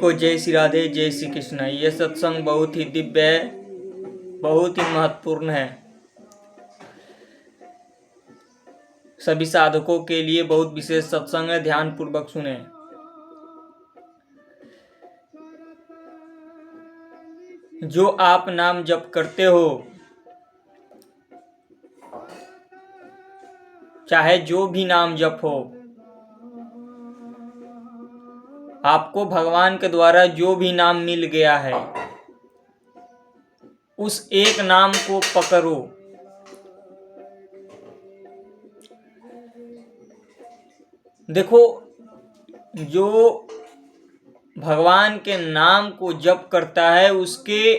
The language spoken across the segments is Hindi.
को जय श्री राधे, जय श्री कृष्ण। ये सत्संग बहुत ही दिव्य है, बहुत ही महत्वपूर्ण है। सभी साधकों के लिए बहुत विशेष सत्संग है, ध्यान पूर्वक सुने। जो आप नाम जप करते हो, चाहे जो भी नाम जप हो, आपको भगवान के द्वारा जो भी नाम मिल गया है, उस एक नाम को पकड़ो। देखो, जो भगवान के नाम को जप करता है उसके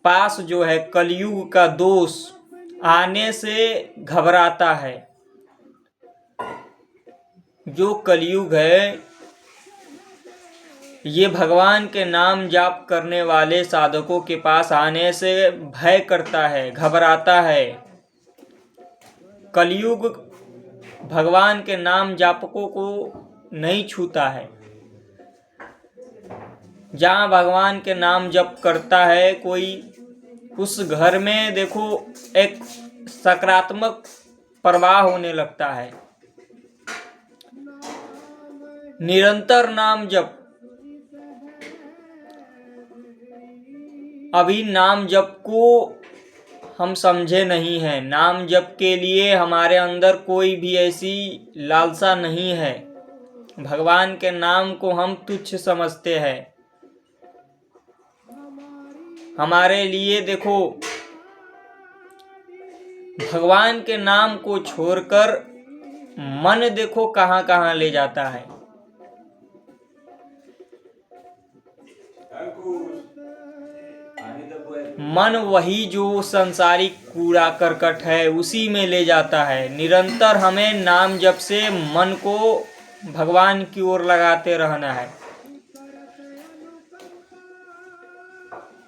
पास जो है कलयुग का दोष आने से घबराता है। जो कलयुग है, ये भगवान के नाम जाप करने वाले साधकों के पास आने से भय करता है, घबराता है। कलयुग भगवान के नाम जापकों को नहीं छूता है। जहाँ भगवान के नाम जप करता है कोई, उस घर में देखो एक सकारात्मक प्रवाह होने लगता है। निरंतर नाम जप। अभी नाम जप को हम समझे नहीं हैं। नाम जप के लिए हमारे अंदर कोई भी ऐसी लालसा नहीं है। भगवान के नाम को हम तुच्छ समझते हैं। हमारे लिए देखो, भगवान के नाम को छोड़कर मन देखो कहां कहां ले जाता है। मन वही जो संसारिक कूड़ा करकट है उसी में ले जाता है। निरंतर हमें नाम जप से मन को भगवान की ओर लगाते रहना है।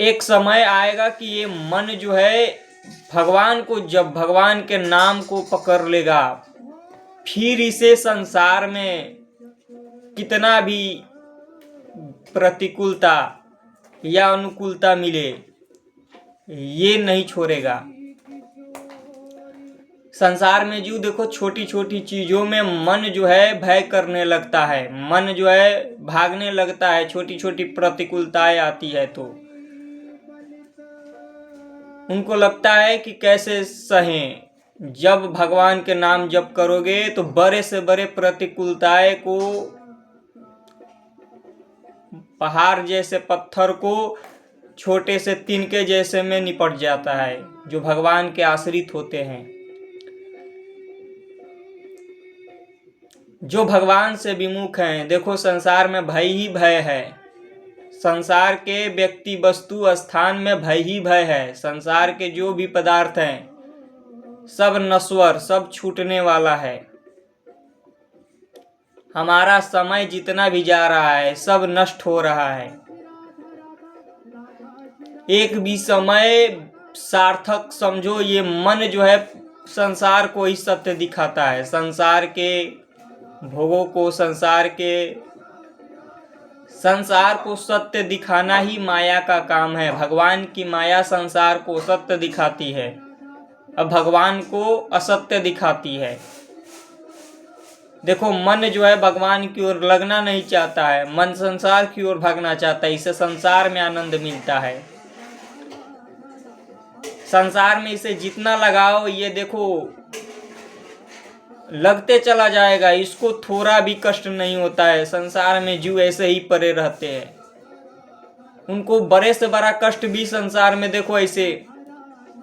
एक समय आएगा कि ये मन जो है भगवान को, जब भगवान के नाम को पकड़ लेगा, फिर इसे संसार में कितना भी प्रतिकूलता या अनुकूलता मिले, ये नहीं छोड़ेगा। संसार में जो देखो छोटी छोटी चीजों में मन जो है भय करने लगता है, मन जो है भागने लगता है। छोटी छोटी प्रतिकूलताएं आती है तो उनको लगता है कि कैसे सहें। जब भगवान के नाम जप करोगे तो बड़े से बड़े प्रतिकूलताएं को, पहाड़ जैसे पत्थर को छोटे से तिनके जैसे में निपट जाता है, जो भगवान के आश्रित होते हैं। जो भगवान से विमुख हैं, देखो संसार में भय ही भय है। संसार के व्यक्ति वस्तु स्थान में भय ही भय है। संसार के जो भी पदार्थ हैं सब नश्वर, सब छूटने वाला है। हमारा समय जितना भी जा रहा है सब नष्ट हो रहा है। एक भी समय सार्थक समझो, ये मन जो है संसार को ही सत्य दिखाता है। संसार के भोगों को, संसार को सत्य दिखाना ही माया का काम है। भगवान की माया संसार को सत्य दिखाती है, अब भगवान को असत्य दिखाती है। देखो, मन जो है भगवान की ओर लगना नहीं चाहता है, मन संसार की ओर भागना चाहता है। इसे संसार में आनंद मिलता है। संसार में इसे जितना लगाओ, ये देखो लगते चला जाएगा। इसको थोड़ा भी कष्ट नहीं होता है। संसार में जीव ऐसे ही पड़े रहते हैं, उनको बड़े से बड़ा कष्ट भी संसार में देखो ऐसे।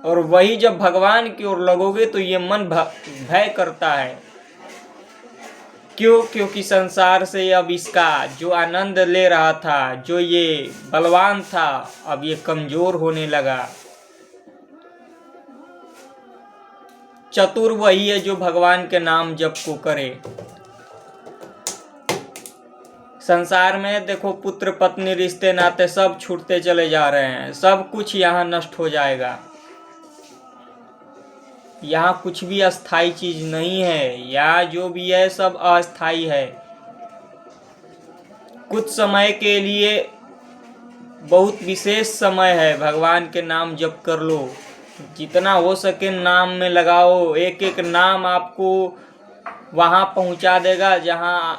और वही जब भगवान की ओर लगोगे तो ये मन भय करता है। क्यों? क्योंकि संसार से अब इसका जो आनंद ले रहा था, जो ये बलवान था, अब ये कमजोर होने लगा। चतुर वही है जो भगवान के नाम जप को करे। संसार में देखो पुत्र पत्नी रिश्ते नाते सब छूटते चले जा रहे हैं। सब कुछ यहाँ नष्ट हो जाएगा। यहाँ कुछ भी अस्थाई चीज नहीं है। यहाँ जो भी है सब अस्थाई है। कुछ समय के लिए बहुत विशेष समय है, भगवान के नाम जप कर लो, जितना हो सके नाम में लगाओ। एक एक नाम आपको वहां पहुंचा देगा जहां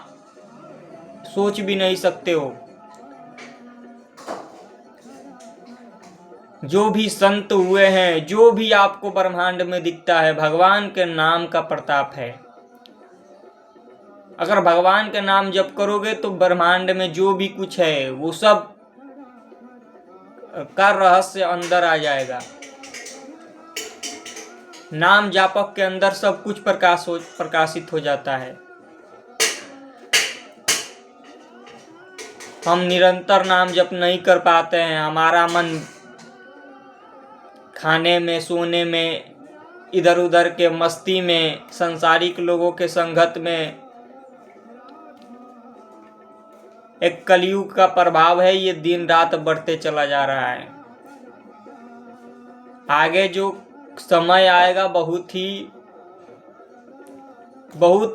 सोच भी नहीं सकते हो। जो भी संत हुए हैं, जो भी आपको ब्रह्मांड में दिखता है, भगवान के नाम का प्रताप है। अगर भगवान के नाम जप करोगे तो ब्रह्मांड में जो भी कुछ है वो सब का रहस्य अंदर आ जाएगा। नाम जापक के अंदर सब कुछ प्रकाशित हो जाता है। हम निरंतर नाम जप नहीं कर पाते हैं। हमारा मन खाने में, सोने में, इधर उधर के मस्ती में, संसारिक लोगों के संगत में, एक कलयुग का प्रभाव है, ये दिन रात बढ़ते चला जा रहा है। आगे जो समय आएगा बहुत ही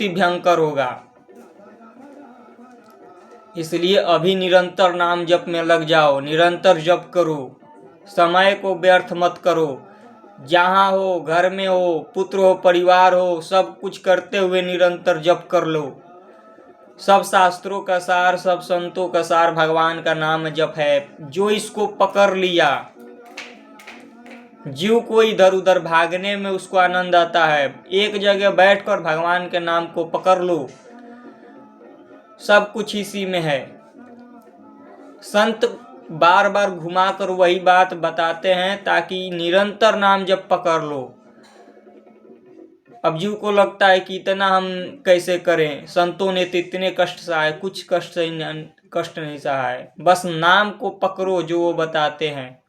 भयंकर होगा। इसलिए अभी निरंतर नाम जप में लग जाओ, निरंतर जप करो, समय को व्यर्थ मत करो। जहाँ हो, घर में हो, पुत्र हो, परिवार हो, सब कुछ करते हुए निरंतर जप कर लो। सब शास्त्रों का सार, सब संतों का सार भगवान का नाम जप है। जो इसको पकड़ लिया, जीव को इधर उधर भागने में उसको आनंद आता है। एक जगह बैठकर भगवान के नाम को पकड़ लो, सब कुछ इसी में है। संत बार बार घुमाकर वही बात बताते हैं ताकि निरंतर नाम जप पकड़ लो। अब जीव को लगता है कि इतना हम कैसे करें, संतों ने तो इतने कष्ट सहाय, कुछ कष्ट नहीं सहाय। बस नाम को पकड़ो जो वो बताते हैं।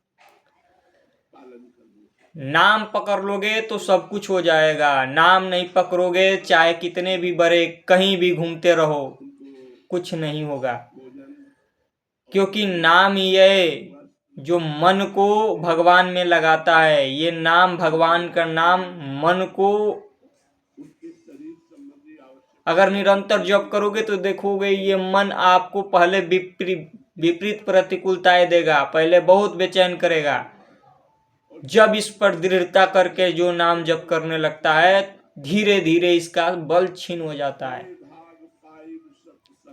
नाम पकड़ लोगे तो सब कुछ हो जाएगा। नाम नहीं पकड़ोगे, चाहे कितने भी बड़े कहीं भी घूमते रहो, कुछ नहीं होगा। क्योंकि नाम ही है जो मन को भगवान में लगाता है। ये नाम, भगवान का नाम मन को अगर निरंतर जप करोगे तो देखोगे ये मन आपको पहले विपरीत प्रतिकूलताएं देगा, पहले बहुत बेचैन करेगा। जब इस पर दृढ़ता करके जो नाम जप करने लगता है, धीरे धीरे इसका बल छीन हो जाता है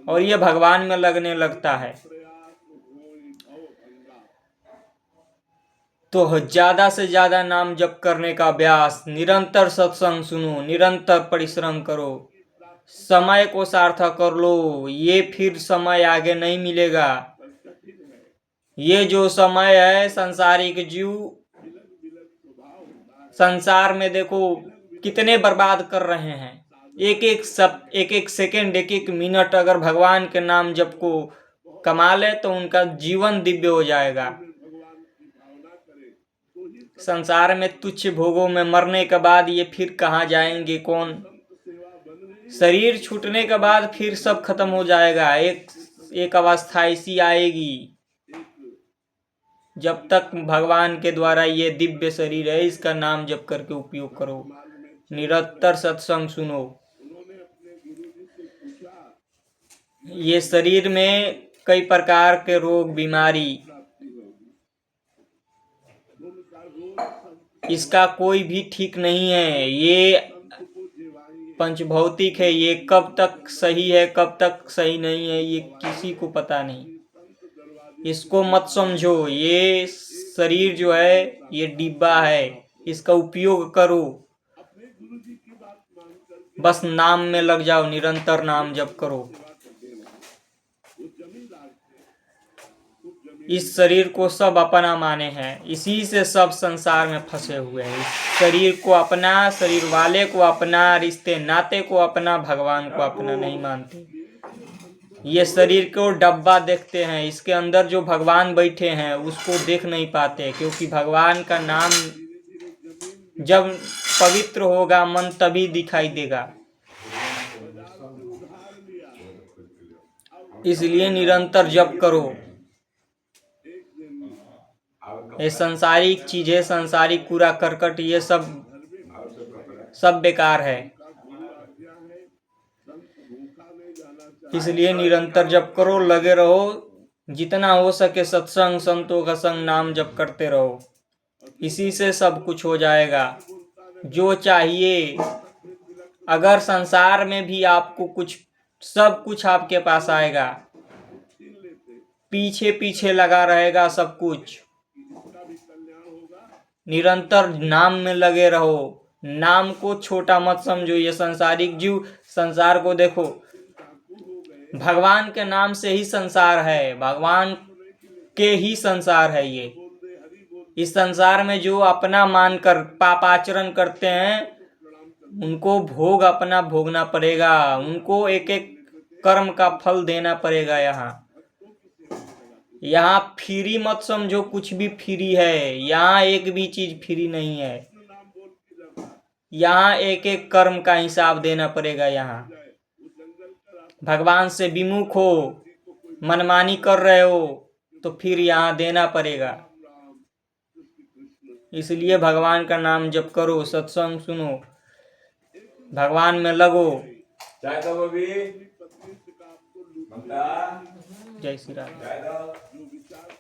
और ये भगवान में लगने लगता है। तो ज्यादा से ज्यादा नाम जप करने का अभ्यास, निरंतर सत्संग सुनो, निरंतर परिश्रम करो, समय को सार्थक कर लो। ये फिर समय आगे नहीं मिलेगा। ये जो समय है, संसारिक जीव संसार में देखो कितने बर्बाद कर रहे हैं। एक एक सेकंड, एक एक मिनट अगर भगवान के नाम जप को कमा ले तो उनका जीवन दिव्य हो जाएगा। संसार में तुच्छ भोगों में मरने के बाद ये फिर कहाँ जाएंगे कौन? शरीर छूटने के बाद फिर सब खत्म हो जाएगा। एक अवस्था ऐसी आएगी जब तक भगवान के द्वारा ये दिव्य शरीर है, इसका नाम जप करके उपयोग करो, निरंतर सत्संग सुनो। ये शरीर में कई प्रकार के रोग, बीमारी, इसका कोई भी ठीक नहीं है। ये पंचभौतिक है। ये कब तक सही है, कब तक सही नहीं है, ये किसी को पता नहीं। इसको मत समझो। ये शरीर जो है ये डिब्बा है, इसका उपयोग करो। बस नाम में लग जाओ, निरंतर नाम जप करो। इस शरीर को सब अपना माने हैं, इसी से सब संसार में फंसे हुए हैं। इस शरीर को अपना, शरीर वाले को अपना, रिश्ते नाते को अपना, भगवान को अपना नहीं मानते। ये शरीर को डब्बा देखते हैं, इसके अंदर जो भगवान बैठे हैं उसको देख नहीं पाते। क्योंकि भगवान का नाम जब पवित्र होगा मन तभी दिखाई देगा। इसलिए निरंतर जप करो। ये संसारिक चीजें, संसारिक कूड़ा करकट, ये सब बेकार है। इसलिए निरंतर जप करो, लगे रहो, जितना हो सके सत्संग संतों का संग नाम जप करते रहो। इसी से सब कुछ हो जाएगा जो चाहिए। अगर संसार में भी आपको कुछ, सब कुछ आपके पास आएगा, पीछे पीछे लगा रहेगा सब कुछ। निरंतर नाम में लगे रहो, नाम को छोटा मत समझो। ये संसारिक जीव संसार को देखो, भगवान के नाम से ही संसार है, भगवान के ही संसार है ये। इस संसार में जो अपना मानकर पापाचरण करते हैं उनको भोग अपना भोगना पड़ेगा, उनको एक एक कर्म का फल देना पड़ेगा। यहाँ फ्री मत समझो, कुछ भी फ्री है, यहाँ एक भी चीज फ्री नहीं है। यहाँ एक एक कर्म का हिसाब देना पड़ेगा। यहाँ भगवान से विमुख हो, मनमानी कर रहे हो तो फिर यहाँ देना पड़ेगा। इसलिए भगवान का नाम जप करो, सत्संग सुनो, भगवान में लगो। जय श्री राम।